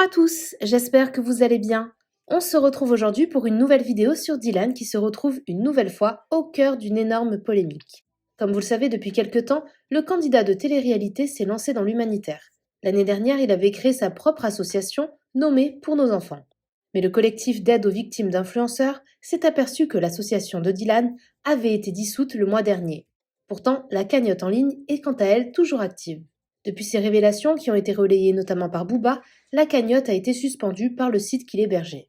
à tous, j'espère que vous allez bien. On se retrouve aujourd'hui pour une nouvelle vidéo sur Dylan qui se retrouve une nouvelle fois au cœur d'une énorme polémique. Comme vous le savez depuis quelque temps, le candidat de télé-réalité s'est lancé dans l'humanitaire. L'année dernière, il avait créé sa propre association nommée Pour nos enfants. Mais le collectif d'aide aux victimes d'influenceurs s'est aperçu que l'association de Dylan avait été dissoute le mois dernier. Pourtant, la cagnotte en ligne est quant à elle toujours active. Depuis ces révélations qui ont été relayées notamment par Booba, la cagnotte a été suspendue par le site qui l'hébergeait.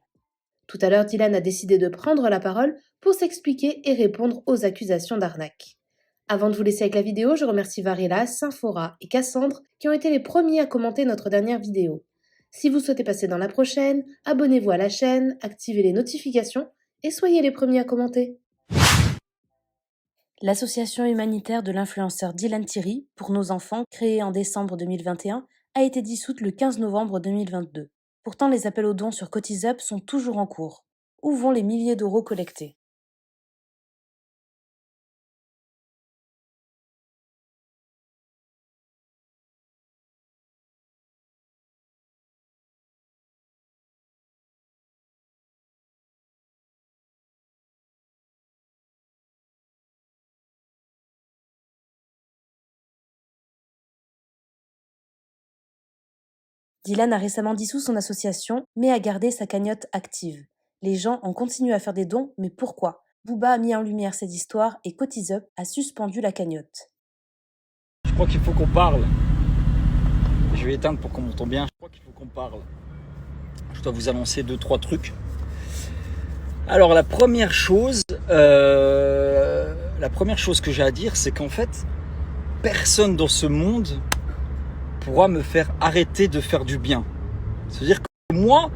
Tout à l'heure, Dylan a décidé de prendre la parole pour s'expliquer et répondre aux accusations d'arnaque. Avant de vous laisser avec la vidéo, je remercie Varela, Symphora et Cassandre qui ont été les premiers à commenter notre dernière vidéo. Si vous souhaitez passer dans la prochaine, abonnez-vous à la chaîne, activez les notifications et soyez les premiers à commenter. L'association humanitaire de l'influenceur Dylan Thierry, Pour nos enfants, créée en décembre 2021, a été dissoute le 15 novembre 2022. Pourtant, les appels aux dons sur CotisUp sont toujours en cours. Où vont les milliers d'euros collectés ? Dylan a récemment dissous son association, mais a gardé sa cagnotte active. Les gens en continuent à faire des dons, mais pourquoi ? Booba a mis en lumière cette histoire et CotisUp a suspendu la cagnotte. Je crois qu'il faut qu'on parle. Je vais éteindre pour qu'on m'entende bien. Je crois qu'il faut qu'on parle. Je dois vous annoncer 2-3 trucs. Alors la première chose que j'ai à dire, c'est qu'en fait, personne dans ce monde pourra me faire arrêter de faire du bien. C'est-à-dire que moi,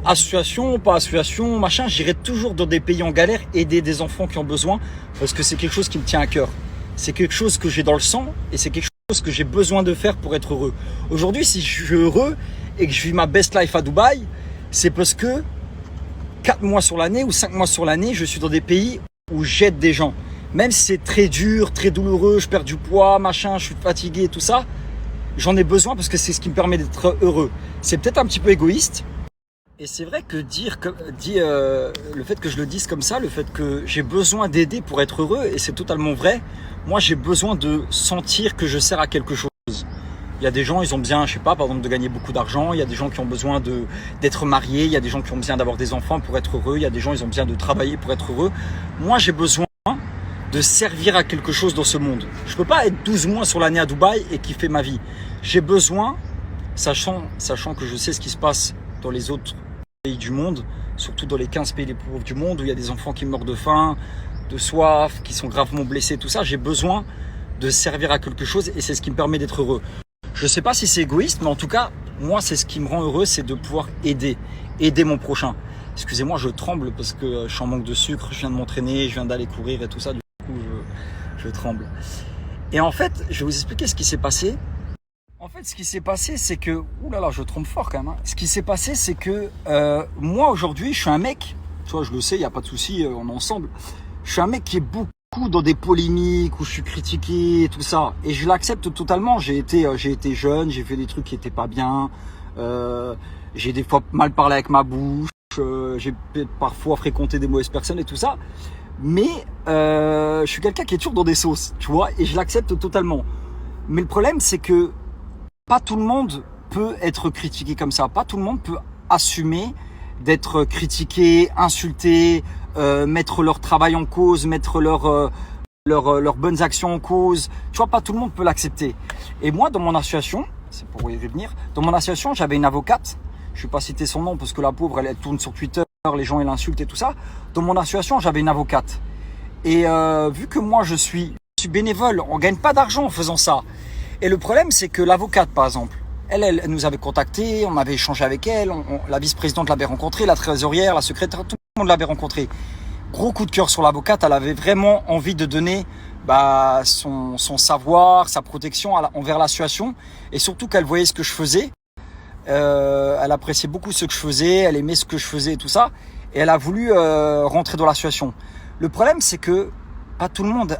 association, pas association, machin, j'irai toujours dans des pays en galère aider des enfants qui ont besoin parce que c'est quelque chose qui me tient à cœur. C'est quelque chose que j'ai dans le sang et c'est quelque chose que j'ai besoin de faire pour être heureux. Aujourd'hui, si je suis heureux et que je vis ma best life à Dubaï, c'est parce que 4 mois sur l'année ou 5 mois sur l'année, je suis dans des pays où j'aide des gens. Même si c'est très dur, très douloureux, je perds du poids, machin, je suis fatigué, tout ça, j'en ai besoin parce que c'est ce qui me permet d'être heureux. C'est peut-être un petit peu égoïste. Et c'est vrai que le fait que je le dise comme ça, le fait que j'ai besoin d'aider pour être heureux, et c'est totalement vrai, moi j'ai besoin de sentir que je sers à quelque chose. Il y a des gens, ils ont besoin, je sais pas, par exemple de gagner beaucoup d'argent, il y a des gens qui ont besoin d'être mariés, il y a des gens qui ont besoin d'avoir des enfants pour être heureux, il y a des gens, ils ont besoin de travailler pour être heureux. Moi j'ai besoin de servir à quelque chose dans ce monde. Je peux pas être 12 mois sur l'année à Dubaï et kiffer ma vie. J'ai besoin, sachant que je sais ce qui se passe dans les autres pays du monde, surtout dans les 15 pays les plus pauvres du monde, où il y a des enfants qui meurent de faim, de soif, qui sont gravement blessés, tout ça, j'ai besoin de servir à quelque chose et c'est ce qui me permet d'être heureux. Je sais pas si c'est égoïste, mais en tout cas, moi, c'est ce qui me rend heureux, c'est de pouvoir aider mon prochain. Excusez-moi, je tremble parce que je suis en manque de sucre, je viens de m'entraîner, je viens d'aller courir et tout ça, du coup, je tremble. Et en fait, je vais vous expliquer ce qui s'est passé. En fait, ce qui s'est passé, c'est que... Ouh là là, je tremble fort quand même. Hein. Ce qui s'est passé, c'est que moi, aujourd'hui, je suis un mec... Tu vois, je le sais, il n'y a pas de souci, on est ensemble. Je suis un mec qui est beaucoup dans des polémiques, où je suis critiqué et tout ça. Et je l'accepte totalement. J'ai été jeune, j'ai fait des trucs qui n'étaient pas bien. J'ai des fois mal parlé avec ma bouche. J'ai parfois fréquenté des mauvaises personnes et tout ça. Mais je suis quelqu'un qui est toujours dans des sauces, tu vois. Et je l'accepte totalement. Mais le problème, c'est que pas tout le monde peut être critiqué comme ça. Pas tout le monde peut assumer d'être critiqué, insulté, mettre leur travail en cause, mettre leurs bonnes actions en cause. Tu vois, pas tout le monde peut l'accepter. Et moi, dans mon association, c'est pour y revenir, dans mon association, j'avais une avocate. Je ne vais pas citer son nom parce que la pauvre, elle tourne sur Twitter, les gens, ils l'insultent et tout ça. Dans mon association, j'avais une avocate. Et vu que moi, je suis bénévole, on gagne pas d'argent en faisant ça. Et le problème, c'est que l'avocate, par exemple, elle nous avait contacté, on avait échangé avec elle, la vice-présidente l'avait rencontrée, la trésorière, la secrétaire, tout le monde l'avait rencontrée. Gros coup de cœur sur l'avocate, elle avait vraiment envie de donner son savoir, sa protection envers l'association, et surtout qu'elle voyait ce que je faisais. Elle appréciait beaucoup ce que je faisais, elle aimait ce que je faisais et tout ça, et elle a voulu rentrer dans l'association. Le problème, c'est que pas tout le monde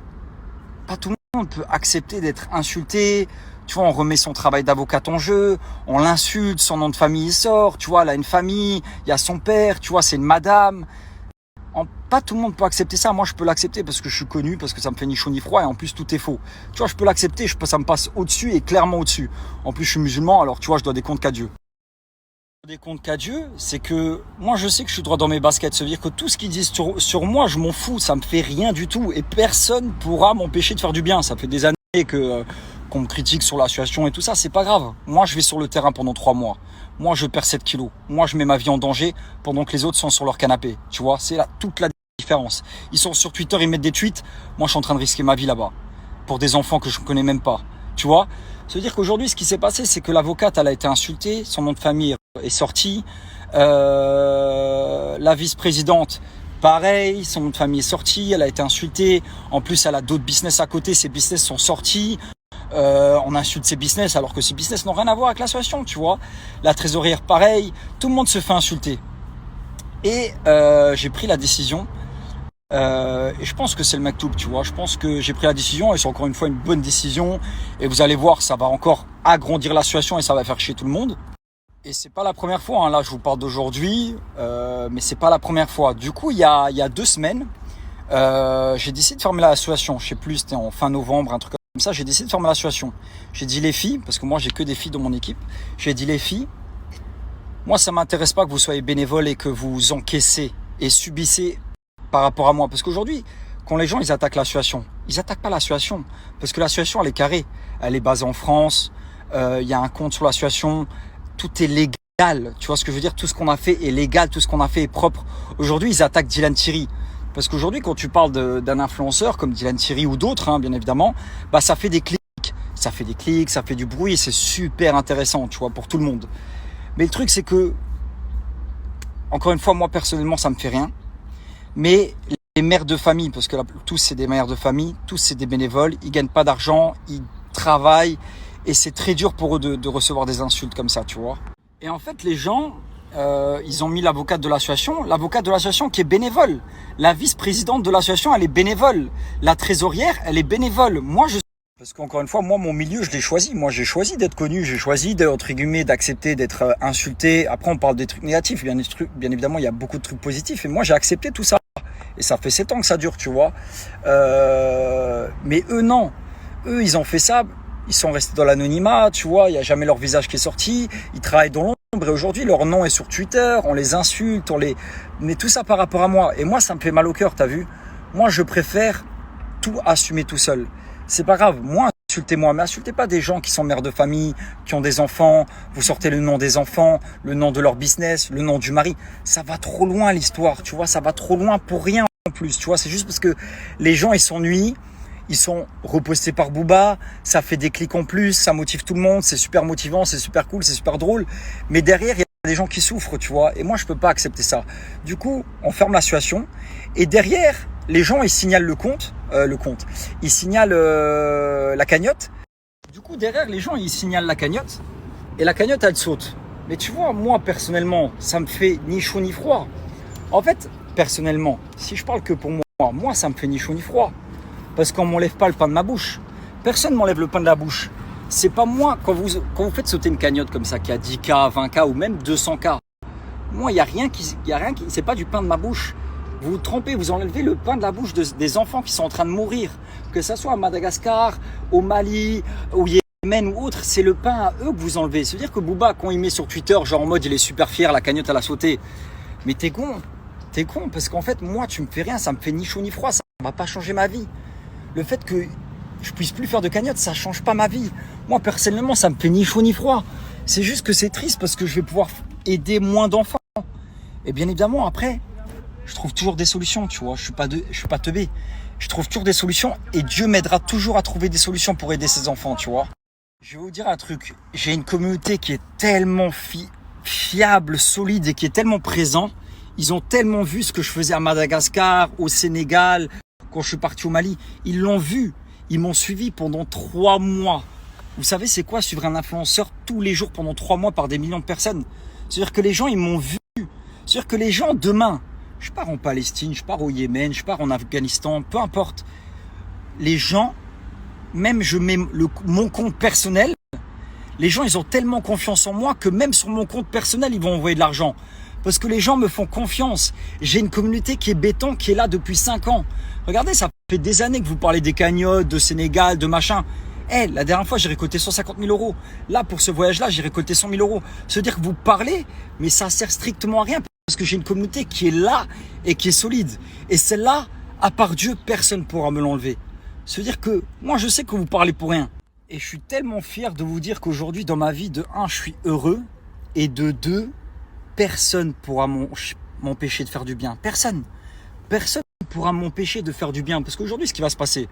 peut accepter d'être insulté, Tu vois, on remet son travail d'avocate en jeu, on l'insulte, son nom de famille il sort, tu vois, elle a une famille, il y a son père, tu vois, c'est une madame. Pas tout le monde peut accepter ça. Moi, je peux l'accepter parce que je suis connu, parce que ça me fait ni chaud ni froid et en plus, tout est faux. Tu vois, je peux l'accepter, ça me passe au-dessus et clairement au-dessus. En plus, je suis musulman, alors tu vois, je dois des comptes qu'à Dieu. Des comptes qu'à Dieu, c'est que moi, je sais que je suis droit dans mes baskets. Ça veut dire que tout ce qu'ils disent sur moi, je m'en fous, ça me fait rien du tout et personne pourra m'empêcher de faire du bien. Ça fait des années qu'on me critique sur la situation et tout ça, c'est pas grave. Moi, je vais sur le terrain pendant 3 mois. Moi, je perds 7 kilos. Moi, je mets ma vie en danger pendant que les autres sont sur leur canapé. Tu vois, c'est là toute la différence. Ils sont sur Twitter, ils mettent des tweets. Moi, je suis en train de risquer ma vie là-bas pour des enfants que je ne connais même pas. Tu vois, ça veut dire qu'aujourd'hui, ce qui s'est passé, c'est que l'avocate, elle a été insultée, son nom de famille est sorti. La vice-présidente, pareil, son nom de famille est sorti, elle a été insultée. En plus, elle a d'autres business à côté, ses business sont sortis. On insulte ses business alors que ces business n'ont rien à voir avec l'association, tu vois. La trésorière, pareil, tout le monde se fait insulter. Et j'ai pris la décision, et je pense que c'est le maktoub, tu vois. Je pense que j'ai pris la décision et c'est encore une fois une bonne décision. Et vous allez voir, ça va encore agrandir l'association et ça va faire chier tout le monde. Et c'est pas la première fois, hein. Là je vous parle d'aujourd'hui, mais c'est pas la première fois. Du coup, il y a 2 semaines, j'ai décidé de fermer l'association. Je sais plus, c'était en fin novembre, un truc comme ça. J'ai décidé de fermer l'association. J'ai dit les filles, parce que moi j'ai que des filles dans mon équipe. J'ai dit les filles, moi ça m'intéresse pas que vous soyez bénévoles et que vous encaissez et subissez par rapport à moi. Parce qu'aujourd'hui, quand les gens ils attaquent l'association, ils attaquent pas l'association. Parce que l'association elle est carrée. Elle est basée en France, il y a un compte sur l'association, tout est légal. Tu vois ce que je veux dire? Tout ce qu'on a fait est légal, tout ce qu'on a fait est propre. Aujourd'hui, ils attaquent Dylan Thierry. Parce qu'aujourd'hui, quand tu parles d'un influenceur comme Dylan Thierry ou d'autres, hein, bien évidemment, bah ça fait des clics. Ça fait des clics, ça fait du bruit et c'est super intéressant, tu vois, pour tout le monde. Mais le truc, c'est que, encore une fois, moi, personnellement, ça me fait rien. Mais les mères de famille, parce que là, tous, c'est des mères de famille, tous, c'est des bénévoles, ils gagnent pas d'argent, ils travaillent et c'est très dur pour eux de recevoir des insultes comme ça, tu vois. Et en fait, les gens, ils ont mis l'avocate de l'association qui est bénévole. La vice-présidente de l'association, elle est bénévole. La trésorière, elle est bénévole. Parce qu'encore une fois, moi, mon milieu, je l'ai choisi. Moi, j'ai choisi d'être connu, j'ai choisi entre guillemets d'accepter d'être insulté. Après, on parle des trucs négatifs. Bien évidemment, il y a beaucoup de trucs positifs. Et moi, j'ai accepté tout ça. Et ça fait 7 ans que ça dure, tu vois. Mais eux, non. Eux, ils ont fait ça. Ils sont restés dans l'anonymat, tu vois. Il n'y a jamais leur visage qui est sorti. Ils travaillent dans l'ombre. Et aujourd'hui, leur nom est sur Twitter. On les insulte, mais tout ça par rapport à moi. Et moi, ça me fait mal au cœur, t'as vu. Moi, je préfère tout assumer tout seul. C'est pas grave, moi, insultez-moi, mais insultez pas des gens qui sont mères de famille, qui ont des enfants, vous sortez le nom des enfants, le nom de leur business, le nom du mari. Ça va trop loin l'histoire, tu vois, ça va trop loin pour rien en plus, tu vois, c'est juste parce que les gens, ils s'ennuient, ils sont repostés par Booba, ça fait des clics en plus, ça motive tout le monde, c'est super motivant, c'est super cool, c'est super drôle, mais derrière, il y a des gens qui souffrent, tu vois, et moi, je peux pas accepter ça. Du coup, on ferme la situation, et derrière, les gens, ils signalent le compte, ils signalent la cagnotte. Du coup, derrière, les gens, ils signalent la cagnotte et la cagnotte, elle saute. Mais tu vois, moi, personnellement, ça me fait ni chaud ni froid. En fait, personnellement, si je parle que pour moi, ça me fait ni chaud ni froid. Parce qu'on m'enlève pas le pain de ma bouche. Personne m'enlève le pain de la bouche. C'est pas moi, quand vous faites sauter une cagnotte comme ça, qui a 10K, 20K ou même 200K, moi, il y a rien qui, c'est pas du pain de ma bouche. Vous vous trompez, vous enlevez le pain de la bouche des enfants qui sont en train de mourir. Que ça soit à Madagascar, au Mali, au Yémen ou autre, c'est le pain à eux que vous enlevez. C'est-à-dire que Booba, quand il met sur Twitter, genre en mode il est super fier, la cagnotte elle a sauté. Mais t'es con, parce qu'en fait, moi, tu me fais rien, ça me fait ni chaud ni froid, ça va pas changer ma vie. Le fait que je puisse plus faire de cagnotte, ça change pas ma vie. Moi, personnellement, ça me fait ni chaud ni froid. C'est juste que c'est triste parce que je vais pouvoir aider moins d'enfants. Et bien évidemment, après, je trouve toujours des solutions, tu vois. Je suis pas teubé. Je trouve toujours des solutions et Dieu m'aidera toujours à trouver des solutions pour aider ces enfants, tu vois. Je vais vous dire un truc. J'ai une communauté qui est tellement fiable, solide et qui est tellement présent. Ils ont tellement vu ce que je faisais à Madagascar, au Sénégal, quand je suis parti au Mali. Ils l'ont vu. Ils m'ont suivi pendant 3 mois. Vous savez, c'est quoi suivre un influenceur tous les jours pendant 3 mois par des millions de personnes? C'est-à-dire que les gens, ils m'ont vu. C'est-à-dire que les gens, demain, je pars en Palestine, je pars au Yémen, je pars en Afghanistan, peu importe. Les gens, même je mets mon compte personnel, Les gens, ils ont tellement confiance en moi que même sur mon compte personnel, ils vont envoyer de l'argent. Parce que les gens me font confiance. J'ai une communauté qui est béton, qui est là depuis 5 ans. Regardez, ça fait des années que vous parlez des cagnottes, de Sénégal, de machin. La dernière fois, j'ai récolté 150 000 euros. Là, pour ce voyage-là, j'ai récolté 100 000 euros. Se dire que vous parlez, mais ça sert strictement à rien. Parce que j'ai une communauté qui est là et qui est solide. Et celle-là, à part Dieu, personne ne pourra me l'enlever. Se dire que moi, je sais que vous parlez pour rien. Et je suis tellement fier de vous dire qu'aujourd'hui, dans ma vie, de 1, je suis heureux. Et de 2, personne ne pourra m'empêcher de faire du bien. Personne. Personne ne pourra m'empêcher de faire du bien. Parce qu'aujourd'hui, ce qui va se passer,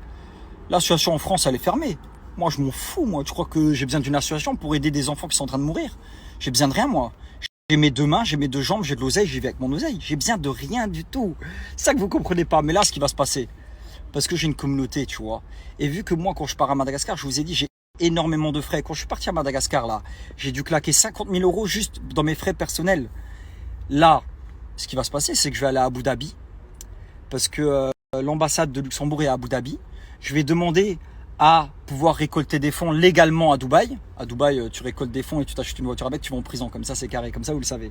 l'association en France, elle est fermée. Moi, je m'en fous. Moi, tu crois que j'ai besoin d'une association pour aider des enfants qui sont en train de mourir? J'ai besoin de rien, moi. J'ai mes 2 mains, j'ai mes 2 jambes, j'ai de l'oseille, j'y vais avec mon oseille. J'ai besoin de rien du tout. C'est ça que vous comprenez pas. Mais là, ce qui va se passer, parce que j'ai une communauté, tu vois. Et vu que moi, quand je pars à Madagascar, je vous ai dit, j'ai énormément de frais. Quand je suis parti à Madagascar, là, j'ai dû claquer 50 000 euros juste dans mes frais personnels. Là, ce qui va se passer, c'est que je vais aller à Abu Dhabi. Parce que l'ambassade de Luxembourg est à Abu Dhabi. Je vais demander à pouvoir récolter des fonds légalement à Dubaï. À Dubaï, tu récoltes des fonds et tu t'achètes une voiture avec, tu vas en prison. Comme ça, c'est carré. Comme ça, vous le savez.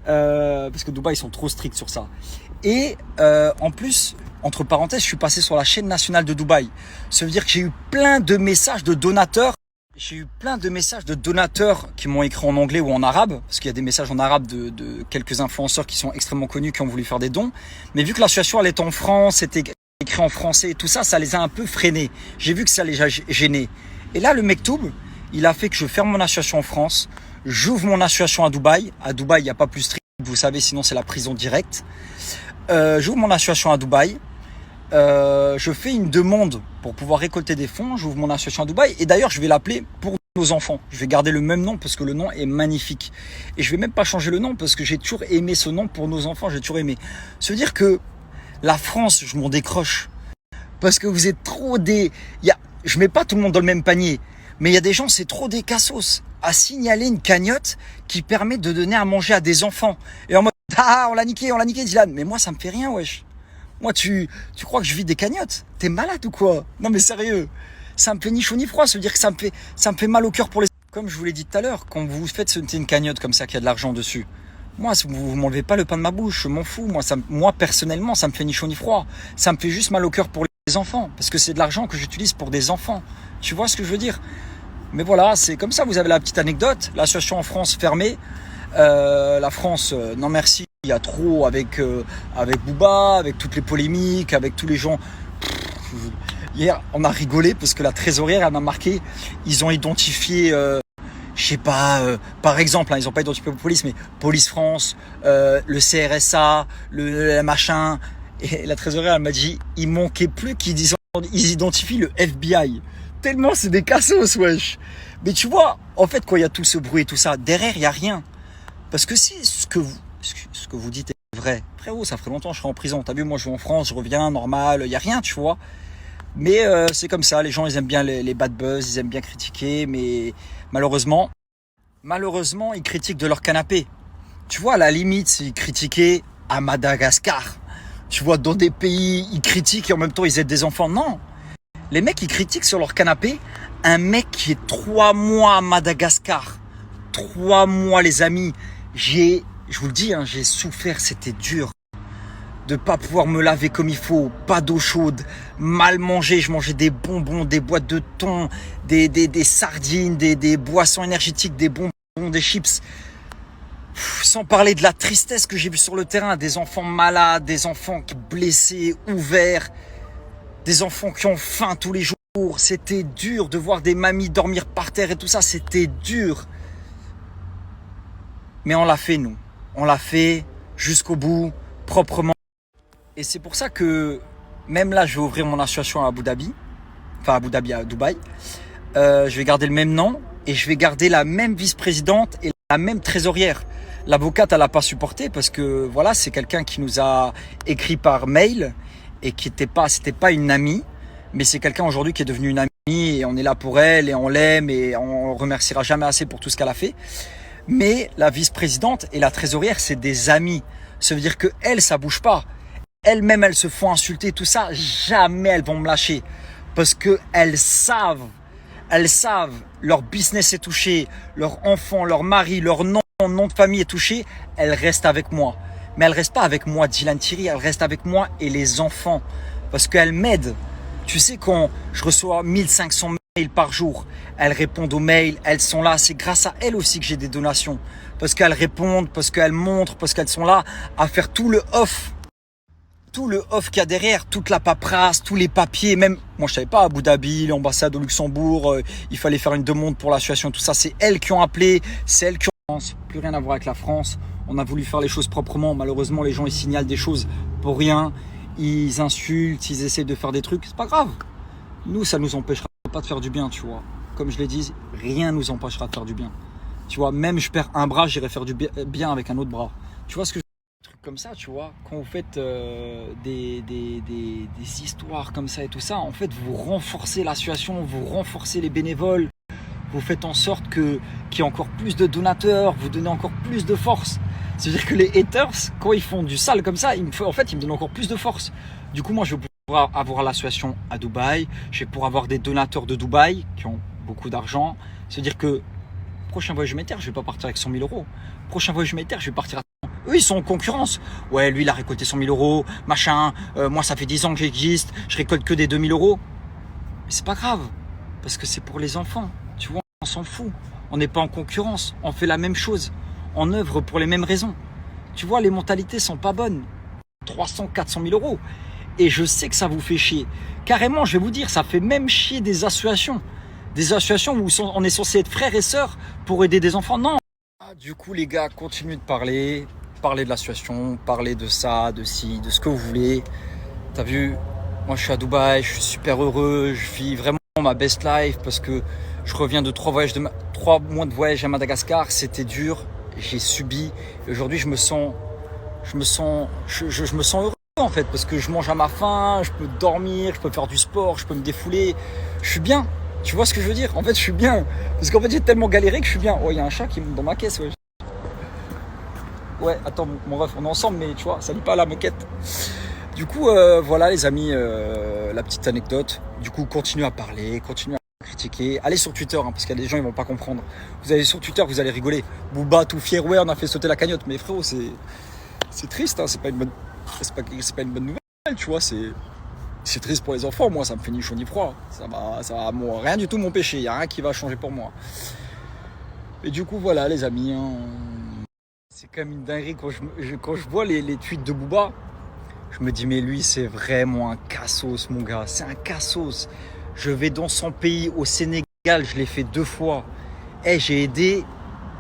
Parce que Dubaï, ils sont trop stricts sur ça. Et en plus, entre parenthèses, je suis passé sur la chaîne nationale de Dubaï. Ça veut dire que j'ai eu plein de messages de donateurs. J'ai eu plein de messages de donateurs qui m'ont écrit en anglais ou en arabe, parce qu'il y a des messages en arabe de quelques influenceurs qui sont extrêmement connus, qui ont voulu faire des dons. Mais vu que l'association, elle est en France, c'était écrit en français et tout ça, ça les a un peu freinés. J'ai vu que ça les a gênés. Et là, le Mektoub, il a fait que je ferme mon association en France, j'ouvre mon association à Dubaï. À Dubaï, il n'y a pas plus strict, vous savez, sinon c'est la prison directe. J'ouvre mon association à Dubaï. Je fais une demande pour pouvoir récolter des fonds. J'ouvre mon association à Dubaï. Et d'ailleurs, je vais l'appeler Pour nos enfants. Je vais garder le même nom parce que le nom est magnifique. Et je vais même pas changer le nom parce que j'ai toujours aimé ce nom Pour nos enfants. J'ai toujours aimé. Se dire que la France, je m'en décroche. Parce que vous êtes trop des... Je mets pas tout le monde dans le même panier. Mais il y a des gens, c'est trop des cassos à signaler une cagnotte qui permet de donner à manger à des enfants. Et en mode, on l'a niqué, Dylan. Mais moi, ça me fait rien, wesh. Moi, tu crois que je vis des cagnottes? T'es malade ou quoi? Non, mais sérieux. Ça me fait ni chaud ni froid. Ça veut dire que ça me fait mal au cœur pour les... Comme je vous l'ai dit tout à l'heure, quand vous faites une cagnotte comme ça, qu'il y a de l'argent dessus, moi, vous m'enlevez pas le pain de ma bouche, je m'en fous. Moi, personnellement, ça me fait ni chaud ni froid. Ça me fait juste mal au cœur pour les enfants. Parce que c'est de l'argent que j'utilise pour des enfants. Tu vois ce que je veux dire? Mais voilà, c'est comme ça. Vous avez la petite anecdote. L'association en France fermée. La France, non merci. Il y a trop avec Booba, avec toutes les polémiques, avec tous les gens. Hier, on a rigolé parce que la trésorière, elle m'a marqué. Ils ont identifié... je sais pas, par exemple, ils n'ont pas identifié la police, mais Police France, le CRSA, le machin. Et la trésorière, elle m'a dit, il manquait plus qu'ils identifient le FBI. Tellement c'est des cassos, wesh. Mais tu vois, en fait, quand il y a tout ce bruit et tout ça, derrière, il n'y a rien. Parce que si ce que vous dites est vrai, frérot, ça ferait longtemps que je serais en prison. T'as vu, moi, je vais en France, je reviens, normal, il n'y a rien, tu vois. Mais c'est comme ça, les gens, ils aiment bien les bad buzz, ils aiment bien critiquer, mais malheureusement, ils critiquent de leur canapé. Tu vois, à la limite, ils critiquaient à Madagascar. Tu vois, dans des pays, ils critiquent et en même temps, ils aident des enfants. Non, les mecs, ils critiquent sur leur canapé un mec qui est 3 mois à Madagascar. 3 mois, les amis. Je vous le dis, j'ai souffert, c'était dur. De pas pouvoir me laver comme il faut, pas d'eau chaude, mal manger, je mangeais des bonbons, des boîtes de thon, des sardines, des boissons énergétiques, des bonbons, des chips. Sans parler de la tristesse que j'ai vue sur le terrain, des enfants malades, des enfants blessés, ouverts, des enfants qui ont faim tous les jours. C'était dur de voir des mamies dormir par terre et tout ça, c'était dur. Mais on l'a fait, nous. On l'a fait jusqu'au bout, proprement. Et c'est pour ça que, même là, je vais ouvrir mon association à Abu Dhabi. Enfin, à Dubaï. Je vais garder le même nom et je vais garder la même vice-présidente et la même trésorière. L'avocate, elle n'a pas supporté parce que, voilà, c'est quelqu'un qui nous a écrit par mail et qui c'était pas une amie, mais c'est quelqu'un aujourd'hui qui est devenu une amie et on est là pour elle et on l'aime et on remerciera jamais assez pour tout ce qu'elle a fait. Mais la vice-présidente et la trésorière, c'est des amis. Ça veut dire que elles, ça bouge pas. Elles-mêmes, elles se font insulter, tout ça. Jamais elles vont me lâcher. Parce que elles savent elles savent, leur business est touché, leur enfant, leur mari, leur nom de famille est touché, elles restent avec moi. Mais elles restent pas avec moi, Dylan Thierry, elles restent avec moi et les enfants. Parce qu'elles m'aident. Tu sais, quand je reçois 1500 mails par jour, elles répondent aux mails, elles sont là. C'est grâce à elles aussi que j'ai des donations. Parce qu'elles répondent, parce qu'elles montrent, parce qu'elles sont là à faire tout le off. Tout le off qu'il y a derrière, toute la paperasse, tous les papiers, même, moi je savais pas, Abu Dhabi, l'ambassade au Luxembourg, il fallait faire une demande pour l'association, tout ça, c'est elles qui ont appelé, c'est elles qui ont... Plus rien à voir avec la France, on a voulu faire les choses proprement, malheureusement les gens ils signalent des choses pour rien, ils insultent, ils essaient de faire des trucs, c'est pas grave. Nous ça nous empêchera pas de faire du bien, tu vois. Comme je l'ai dit, rien nous empêchera de faire du bien. Tu vois, même je perds un bras, j'irai faire du bien avec un autre bras. Tu vois ce que comme ça, tu vois, quand vous faites des histoires comme ça et tout ça, en fait, vous renforcez l'association, vous renforcez les bénévoles, vous faites en sorte qu'il y ait encore plus de donateurs, vous donnez encore plus de force. C'est-à-dire que les haters, quand ils font du sale comme ça, ils me donnent encore plus de force. Du coup, moi, je vais pouvoir avoir l'association à Dubaï, je vais pouvoir avoir des donateurs de Dubaï qui ont beaucoup d'argent. C'est-à-dire que prochain voyage humanitaire, je ne vais pas partir avec 100 000 euros. Prochain voyage humanitaire, je vais partir à... Eux, ils sont en concurrence. Ouais, lui, il a récolté 100 000 euros, machin. Moi, ça fait 10 ans que j'existe. Je récolte que des 2 000 euros. Mais c'est pas grave. Parce que c'est pour les enfants. Tu vois, on s'en fout. On n'est pas en concurrence. On fait la même chose. On œuvre pour les mêmes raisons. Tu vois, les mentalités sont pas bonnes. 300, 400 000 euros. Et je sais que ça vous fait chier. Carrément, je vais vous dire, ça fait même chier des associations. Des associations où on est censé être frères et sœurs pour aider des enfants. Non. Du coup, les gars, continuez de parler de l'association, parler de ça, de ci, de ce que vous voulez. T'as vu, moi je suis à Dubaï, je suis super heureux, je vis vraiment ma best life parce que je reviens de 3 mois de voyage à Madagascar, c'était dur, j'ai subi. Et aujourd'hui, je me sens heureux en fait parce que je mange à ma faim, je peux dormir, je peux faire du sport, je peux me défouler. Je suis bien. Tu vois ce que je veux dire? En fait, je suis bien. Parce qu'en fait, j'ai tellement galéré que je suis bien. Oh, il y a un chat qui monte dans ma caisse, ouais. Ouais, attends, mon ref, on est ensemble, mais tu vois, ça lit pas la moquette. Du coup, voilà, les amis, la petite anecdote. Du coup, continuez à parler, continuez à critiquer. Allez sur Twitter, hein, parce qu'il y a des gens, ils vont pas comprendre. Vous allez sur Twitter, vous allez rigoler. Booba, tout fier, ouais, on a fait sauter la cagnotte. Mais frérot, c'est triste, hein, c'est pas une bonne nouvelle, tu vois, c'est triste pour les enfants, moi ça me fait ni chaud ni froid. Ça va moi, rien du tout m'empêcher, il n'y a rien qui va changer pour moi. Et du coup voilà les amis, hein, c'est quand même une dinguerie quand je vois les tweets de Booba, je me dis mais lui c'est vraiment un cassos mon gars, c'est un cassos. Je vais dans son pays, au Sénégal, je l'ai fait 2 fois. J'ai aidé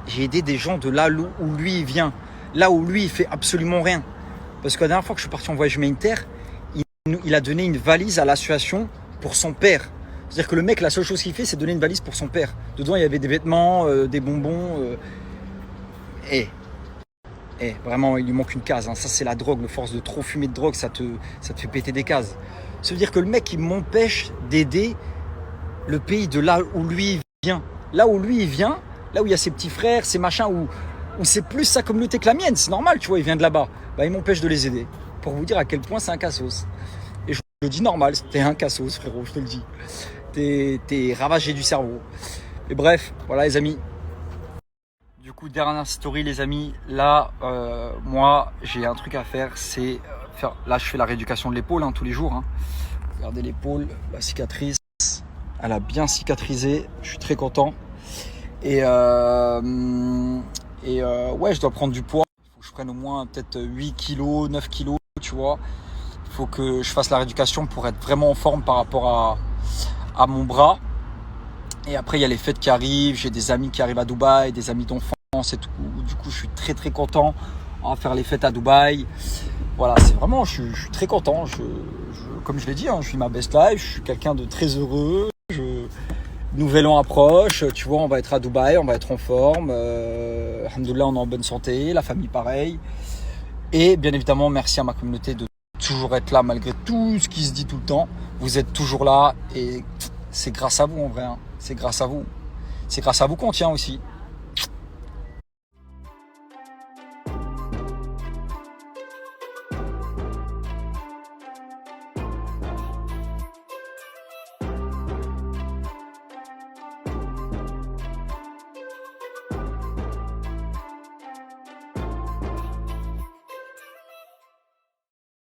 des gens de là où lui il vient, là où lui il fait absolument rien. Parce que la dernière fois que je suis parti en voyage humanitaire, il a donné une valise à l'association pour son père. C'est-à-dire que le mec, la seule chose qu'il fait, c'est donner une valise pour son père. Dedans, il y avait des vêtements, des bonbons. Vraiment, il lui manque une case. Hein. Ça, c'est la drogue. Le force de trop fumer de drogue, ça te fait péter des cases. Ça veut dire que le mec, il m'empêche d'aider le pays de là où lui vient. Là où lui, il vient, là où il y a ses petits frères, ses machins, où c'est plus sa communauté que la mienne. C'est normal, tu vois, il vient de là-bas. Bah, il m'empêche de les aider. Pour vous dire à quel point c'est un cassos. Et je le dis normal, t'es un cassos, frérot, je te le dis. T'es ravagé du cerveau. Et bref, voilà les amis. Du coup, dernière story les amis. Là, moi, j'ai un truc à faire, c'est faire... Là, je fais la rééducation de l'épaule tous les jours. Hein. Regardez l'épaule, la cicatrice. Elle a bien cicatrisé, je suis très content. Et ouais, je dois prendre du poids. Il faut que je prenne au moins peut-être 8 kilos, 9 kilos, tu vois. Il faut que je fasse la rééducation pour être vraiment en forme par rapport à mon bras. Et après, il y a les fêtes qui arrivent. J'ai des amis qui arrivent à Dubaï, des amis d'enfance et tout. Du coup, je suis très très content. On va faire les fêtes à Dubaï. Voilà, c'est vraiment, je suis très content. Comme je l'ai dit, je vis ma best life. Je suis quelqu'un de très heureux. Nouvel an approche. Tu vois, on va être à Dubaï, on va être en forme. Alhamdoulilah, on est en bonne santé. La famille, pareil. Et bien évidemment, merci à ma communauté de toujours être là malgré tout ce qui se dit tout le temps. Vous êtes toujours là et c'est grâce à vous en vrai. C'est grâce à vous. C'est grâce à vous qu'on tient aussi.